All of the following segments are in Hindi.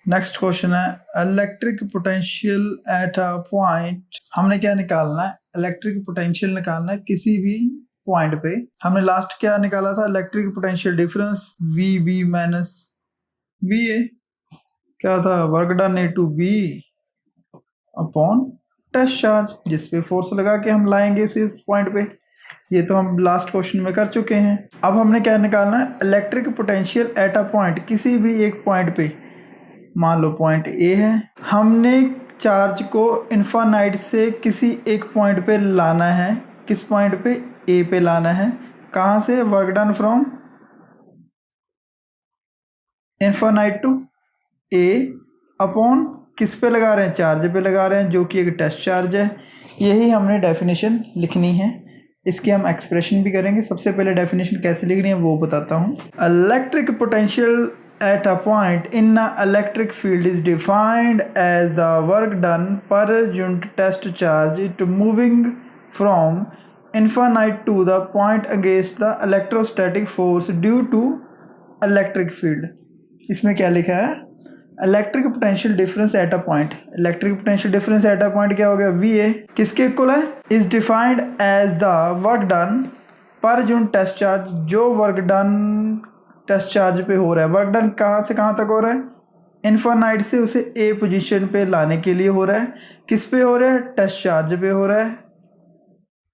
नेक्स्ट क्वेश्चन है electric potential at a point. हमने क्या निकालना है? इलेक्ट्रिक पोटेंशियल निकालना है किसी भी पॉइंट पे। हमने लास्ट क्या निकाला था? Electric potential difference V B minus V A. क्या था? Work done A to B upon test charge, जिसपे फोर्स लगा के हम लाएंगे इस पॉइंट पे। ये तो हम लास्ट क्वेश्चन में कर चुके हैं। अब हमने क्या निकालना है? Electric potential at a point, किसी भी एक पॉइंट पे। मान लो पॉइंट ए है, हमने चार्ज को इन्फानाइट से किसी एक पॉइंट पे लाना है। किस पॉइंट पे? ए पे लाना है। कहाँ से? Work done from infinite to A upon किस पे लगा रहे हैं? चार्ज पे लगा रहे हैं, जो कि एक टेस्ट चार्ज है। यही हमने डेफिनेशन लिखनी है। इसकी हम एक्सप्रेशन भी करेंगे। सबसे पहले डेफिनेशन कैसे लिखनी है वो बताता हूँ। Electric potential at a point in an electric field is defined as the work done per unit test charge it moving from infinite to the point against the electrostatic force due to electric field। इसमें क्या लिखा है? Electric potential difference at a point. Electric potential difference at a point क्या हो गया? V A. किसके इक्वल है? Is defined as the work done per unit test charge. जो वर्क डन टेस्ट चार्ज पे हो रहा है, वर्क डन कहाँ से कहाँ तक हो रहा है? इन्फानाइट से उसे ए पोजीशन पे लाने के लिए हो रहा है। किस पे हो रहा है? टेस्ट चार्ज पे हो रहा है।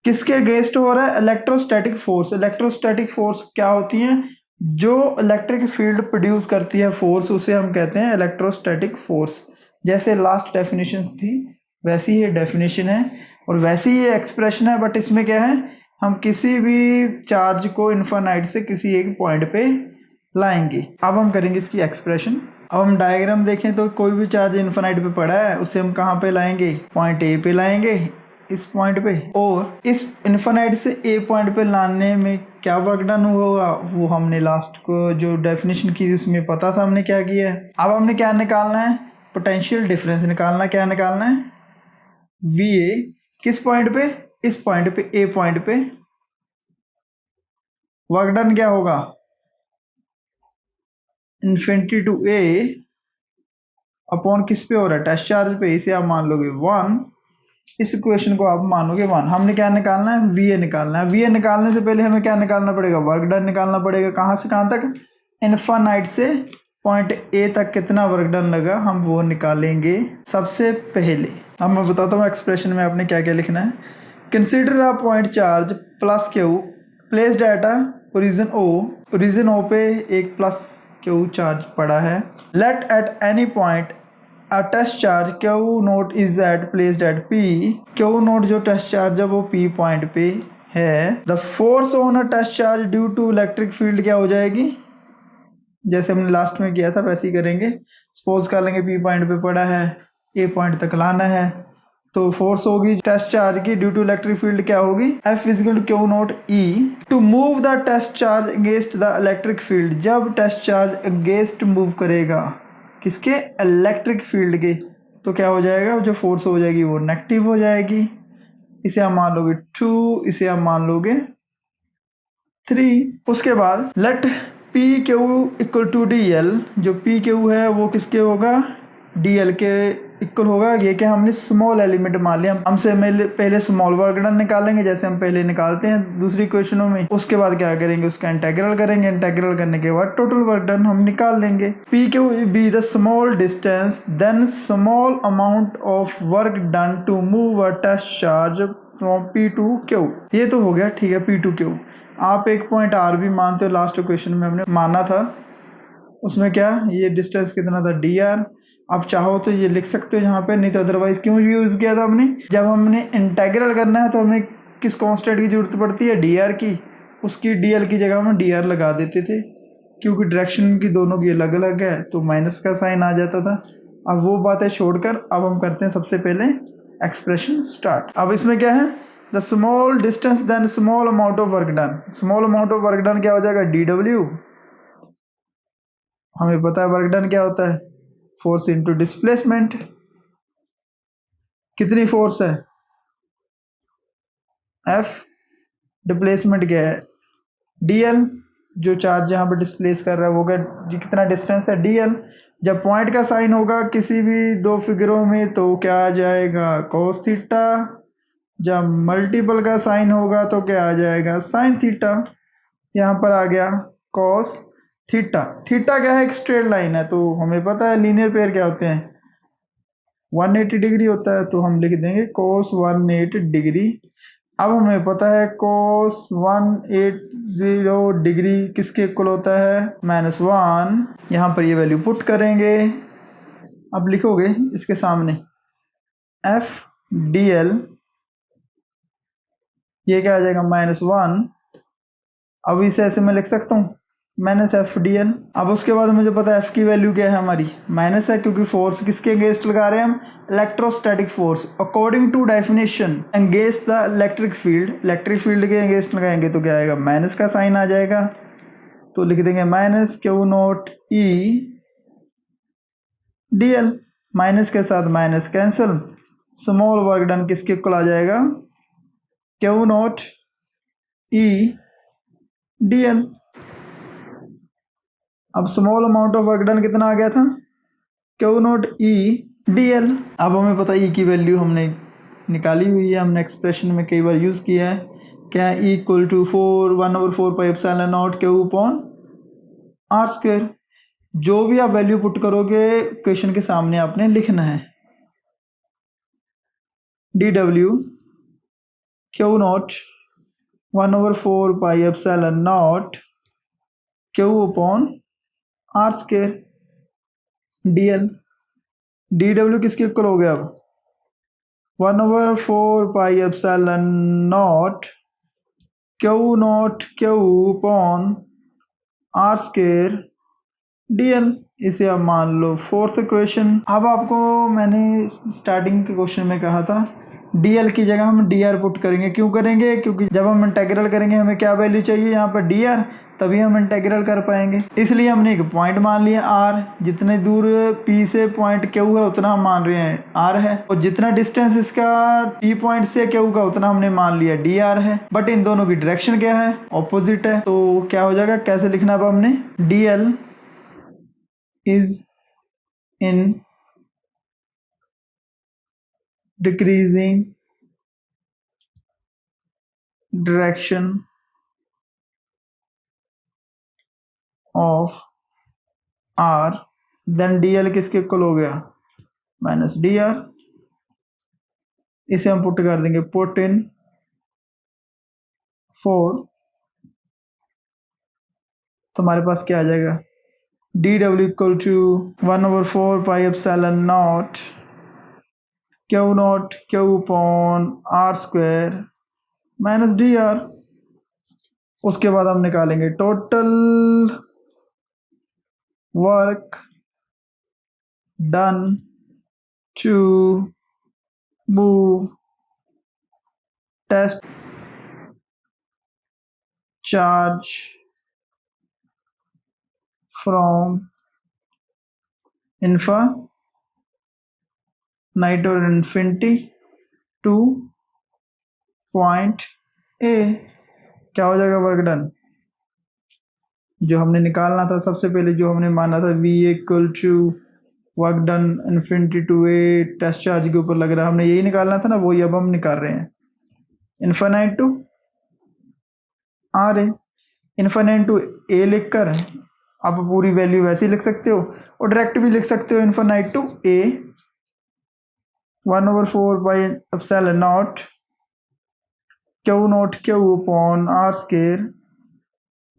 किसके अगेंस्ट हो रहा है? Electrostatic force. इलेक्ट्रोस्टैटिक फोर्स क्या होती हैं? जो इलेक्ट्रिक फील्ड प्रोड्यूस करती है फोर्स, उसे हम कहते हैं इलेक्ट्रोस्टैटिक फोर्स। जैसे लास्ट डेफिनेशन थी वैसी ही डेफिनेशन है और वैसी ही एक्सप्रेशन है, बट इसमें क्या है? हम किसी भी चार्ज को इन्फानाइट से किसी एक पॉइंट पे लाएंगे। अब हम करेंगे इसकी एक्सप्रेशन। अब हम डायग्राम देखें तो कोई भी चार्ज इन्फानाइट पे पड़ा है, उसे हम कहाँ पे लाएंगे? पॉइंट ए पे लाएंगे, इस पॉइंट पे। और इस इन्फानाइट से ए पॉइंट पे लाने में क्या वर्क डन होगा वो हमने लास्ट को जो डेफिनेशन की उसमें पता था हमने क्या किया है। अब हमने क्या निकालना है? पोटेंशियल डिफरेंस निकालना। क्या निकालना है? V A. किस पॉइंट पे? इस पॉइंट पे, ए पॉइंट पे। वर्क डन क्या होगा? इन्फिनिटी टू ए अपॉन किस पे हो रहा है? टेस्ट चार्ज पे। इसे आप मान लोगे 1। इस इक्वेशन को आप मानोगे 1। हमने क्या निकालना है? वी ए निकालना है। वी ए निकालने से पहले हमें क्या निकालना पड़ेगा? वर्क डन निकालना पड़ेगा। कहाँ से कहाँ तक? इन्फानाइट से पॉइंट ए तक कितना वर्क डन लगा हम वो निकालेंगे सबसे पहले। अब मैं बताता हूँ एक्सप्रेशन में आपने क्या क्या लिखना है। Consider a point charge plus Q placed at a origin O. Origin O पे एक प्लस क्यू चार्ज पड़ा है। Let at any point a test charge Q naught is at placed at P. Q naught जो टेस्ट चार्ज है वो पी पॉइंट पे है। The force on a test charge due to electric field क्या हो जाएगी? जैसे हमने लास्ट में किया था वैसे ही करेंगे। सपोज कर लेंगे पी पॉइंट पे पड़ा है, ए पॉइंट तक लाना है, तो फोर्स होगी टेस्ट चार्ज की ड्यू टू इलेक्ट्रिक फील्ड क्या होगी? F is equal to Q naught E to move the test charge against the electric field. जब टेस्ट चार्ज अगेंस्ट मूव करेगा किसके? इलेक्ट्रिक फील्ड के, तो क्या हो जाएगा? जो फोर्स हो जाएगी वो नेगेटिव हो जाएगी। इसे आप मान लोगे 2, इसे आप मान लोगे 3। उसके बाद let P Q equal to D L. जो पी क्यू है वो किसके होगा? डी एल के इक्वल होगा। ये क्या हमने स्मॉल एलिमेंट मान लिया। हमसे पहले स्मॉल वर्क डन निकालेंगे जैसे हम पहले निकालते हैं दूसरी क्वेश्चनों में। उसके बाद क्या करेंगे? उसका इंटेग्रल करेंगे। इंटेग्रल करने के बाद टोटल वर्क डन हम निकाल लेंगे। P Q be the small distance then small amount of work done to move a test charge from P to Q. ये तो हो गया, ठीक है, पी टू क्यू। आप एक पॉइंट आर भी मानते हो, लास्ट क्वेश्चन में हमने माना था। उसमें क्या ये डिस्टेंस कितना था? D R. आप चाहो तो ये लिख सकते हो यहाँ पे, नहीं तो अदरवाइज क्यों यूज़ किया था हमने? जब हमने इंटेग्रल करना है तो हमें किस कांस्टेंट की जरूरत पड़ती है? डी आर की। उसकी डी एल की जगह हम डी आर लगा देते थे, क्योंकि डायरेक्शन की दोनों की अलग अलग है तो माइनस का साइन आ जाता था। अब वो बातें छोड़कर अब हम करते हैं सबसे पहले एक्सप्रेशन स्टार्ट। अब इसमें क्या है? The small distance then small amount of work done. Small amount of work done क्या हो जाएगा? D W. हमें पता है वर्क डन क्या होता है? Force into displacement. कितनी फोर्स है? एफ। डिस्प्लेसमेंट क्या है? D L. जो चार्ज यहाँ पर डिस्प्लेस कर रहा है वो क्या, कितना डिस्टेंस है, dl। जब पॉइंट का साइन होगा किसी भी दो फिगरों में तो क्या आ जाएगा, cos थीटा। जब मल्टीपल का साइन होगा तो क्या आ जाएगा, sin थीटा। यहाँ पर आ गया cos थीटा। थीटा क्या है, एक स्ट्रेट लाइन है, तो हमें पता है लीनियर पेयर क्या होते हैं, 180 डिग्री होता है, तो हम लिख देंगे cos 180 डिग्री। अब हमें पता है cos 180 डिग्री किसके इक्वल होता है, -1। यहाँ पर ये वैल्यू पुट करेंगे। अब लिखोगे इसके सामने एफ डी एल, ये क्या आ जाएगा, -1। अब इसे ऐसे मैं लिख सकता हूँ -f/dl। अब उसके बाद मुझे पता है f की वैल्यू क्या है हमारी, माइनस है, क्योंकि फोर्स किसके अगेंस्ट लगा रहे हैं हम, electrostatic force. According to definition against the electric field, electric field के अगेंस्ट लगाएंगे तो क्या आएगा, माइनस का साइन आ जाएगा, तो लिख देंगे -Q0E/dl। माइनस के साथ minus cancel, small work done किसके इक्वल आ जाएगा, Q0E/dl। अब small amount of work done कितना आ गया था, Q0E/dl। अब हमें पता है E की वैल्यू हमने निकाली हुई है, हमने एक्सप्रेशन में कई बार यूज़ किया है, क्या है, E = 1/4πε0 Q/r²। जो भी आप वैल्यू पुट करोगे क्वेश्चन के सामने आपने लिखना है, dw Q0 1/4πε0 Q/r²। dl, dw किसके इक्वल हो गया, अब 1/4πε0 Q/r²। dl, इसे अब मान लो फोर्थ इक्वेशन। अब आपको मैंने स्टार्टिंग के क्वेश्चन में कहा था dl की जगह हम dr पुट करेंगे। क्यों करेंगे, क्योंकि जब हम इंटेग्रल करेंगे हमें क्या वैल्यू चाहिए यहाँ पर, dr, तभी हम इंटेग्रल कर पाएंगे। इसलिए हमने एक पॉइंट मान लिया r, जितने दूर p से पॉइंट q है उतना हम मान रहे हैं r है, और जितना डिस्टेंस इसका p पॉइंट से q का उतना हमने मान लिया dr है। बट इन दोनों की डायरेक्शन क्या है, ऑपोजिट है, तो क्या हो जाएगा, कैसे लिखना है अब हमने, dl is in decreasing direction of r, then dl किसके इक्वल हो गया, -dr। इसे हम पुट कर देंगे, पुट इन 4, तो हमारे पास क्या आ जाएगा, dw = 1/4πε0 Q0 Q/r² -dr। उसके बाद हम निकालेंगे total work done to move test charge from infinite और इन्फिनिटी टू पॉइंट ए। क्या हो जाएगा वर्क डन, जो हमने निकालना था सबसे पहले, जो हमने माना था V = work done infinity to A, test charge के ऊपर लग रहा है, हमने यही निकालना था ना, वही अब हम निकाल रहे हैं, infinite to R A. Infinite to A लिख कर आप पूरी वैल्यू वैसे ही लिख सकते हो, और डायरेक्ट भी लिख सकते हो, infinite to A 1/4πε0 Q0 Q/r²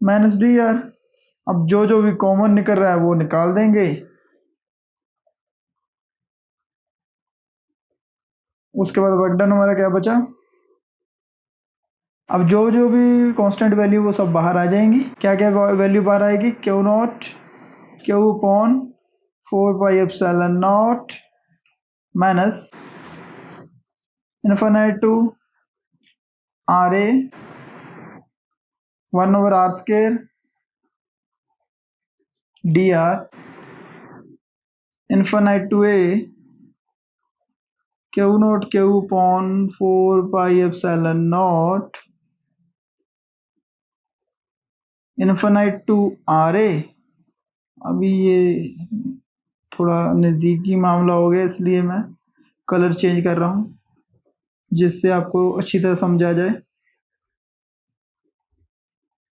-dr। अब जो जो भी कॉमन निकल रहा है वो निकाल देंगे। उसके बाद वर्क डन हमारा क्या बचा, अब जो जो भी कांस्टेंट वैल्यू वो सब बाहर आ जाएंगी। क्या क्या वैल्यू बाहर आएगी, Q0 Q/4πε0 minus infinity to RA 1/r² dr infinity to A Q0 Q/4πε0 infinite to R A. अभी ये थोड़ा नज़दीकी मामला हो गया, इसलिए मैं कलर चेंज कर रहा हूँ जिससे आपको अच्छी तरह समझा जाए।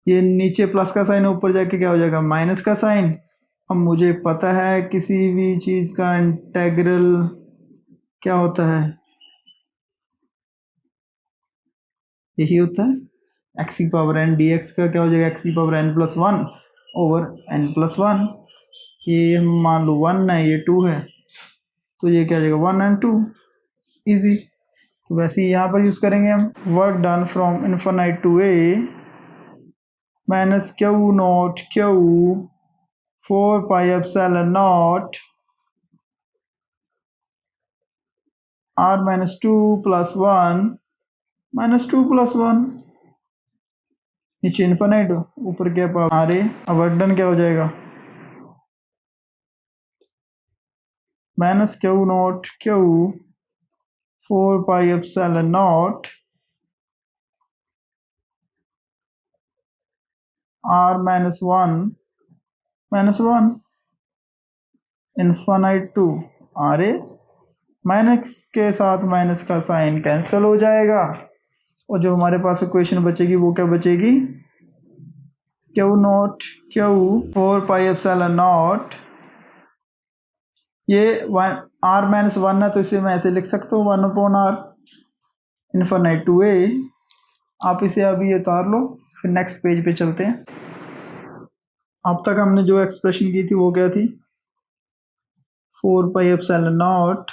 ये नीचे प्लस का साइन, ऊपर जाके क्या हो जाएगा माइनस का साइन। अब मुझे पता है किसी भी चीज़ का इंटेग्रल क्या होता है, यही होता है एक्स की पावर एन डी एक्स का क्या हो जाएगा एक्स की power N plus one over N plus one. ये मान लो 1 है, ये 2 है, तो ये क्या हो जाएगा 1 एंड 2, ईजी। तो वैसे ही यहाँ पर यूज़ करेंगे हम। Work done from infinite to A minus Q naught Q 4 pi epsilon naught R minus 2 plus 1 minus 2 plus 1। नीचे इन्फिनाइट, ऊपर क्या पावर आर ए। अब वर्क डन क्या हो जाएगा minus Q naught Q 4 pi epsilon naught R minus 1 infinite to R A. Minus के साथ माइनस का साइन कैंसिल हो जाएगा और जो हमारे पास इक्वेशन बचेगी वो क्या बचेगी Q naught Q 4 pi epsilon not, ये आर माइनस 1 है तो इसे मैं ऐसे लिख सकता हूँ 1 अपॉन आर इन्फिनाइट टू ए। आप इसे अभी उतार लो, फिर नेक्स्ट पेज पे चलते हैं। अब तक हमने जो एक्सप्रेशन की थी वो क्या थी 4 pi epsilon naught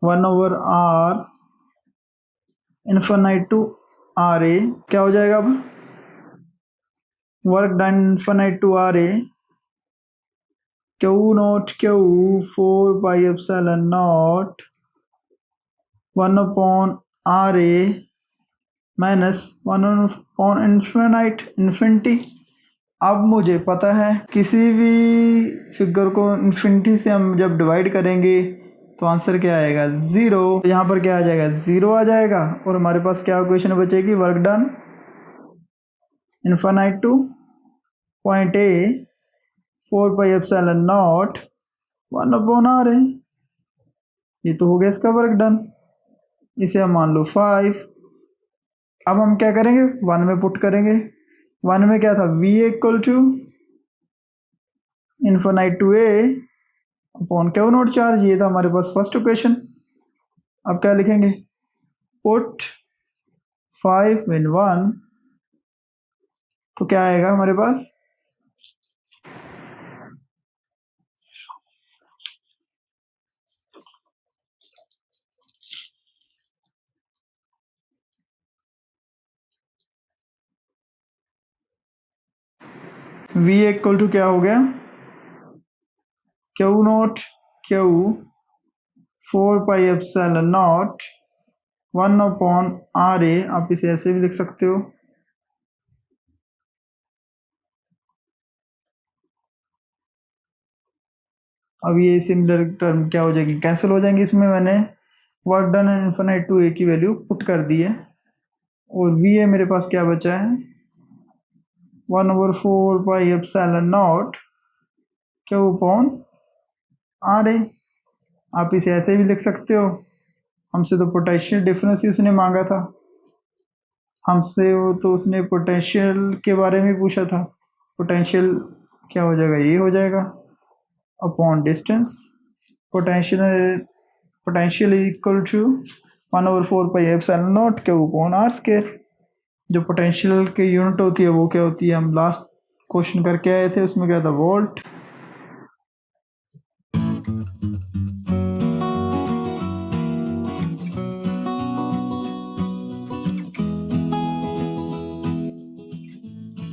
1 over R infinite to R A. क्या हो जाएगा अब work done infinite to R A Q naught Q 4 pi epsilon naught 1 upon R A minus 1 upon infinity. अब मुझे पता है किसी भी फिगर को इन्फिनिटी से हम जब डिवाइड करेंगे तो आंसर क्या आएगा 0। यहाँ पर क्या आ जाएगा 0 आ जाएगा और हमारे पास क्या इक्वेशन बचेगी work done infinite to point A 4 pi epsilon naught 1 upon R A. ये तो हो गया इसका वर्क डन। इसे हम मान लो 5। अब हम क्या करेंगे 1 में पुट करेंगे। 1 में क्या था v equal to infinite to A upon Q naught charge, ये था हमारे पास फर्स्ट इक्वेशन। अब क्या लिखेंगे पुट 5 इन 1, तो क्या आएगा हमारे पास v इक्वल टू क्या हो गया Q naught Q 4 pi epsilon naught 1 upon R A. आप इसे ऐसे भी लिख सकते हो। अब ये सिमिलर टर्म क्या हो जाएगी कैंसिल हो जाएंगे। इसमें मैंने वर्क डन इन्फिनाइट टू ए की वैल्यू पुट कर दी है और v ए मेरे पास क्या बचा है 1 over 4 pi epsilon naught Q upon R A. आप इसे ऐसे भी लिख सकते हो। हमसे तो पोटेंशियल डिफरेंस ही उसने मांगा था, हमसे वो तो उसने पोटेंशियल के बारे में पूछा था। पोटेंशियल क्या हो जाएगा ये हो जाएगा upon distance. Potential equal to 1 over 4 pi epsilon naught Q upon R square. जो पोटेंशियल की यूनिट होती है वो क्या होती है हम लास्ट क्वेश्चन करके आए थे, उसमें क्या था वोल्ट।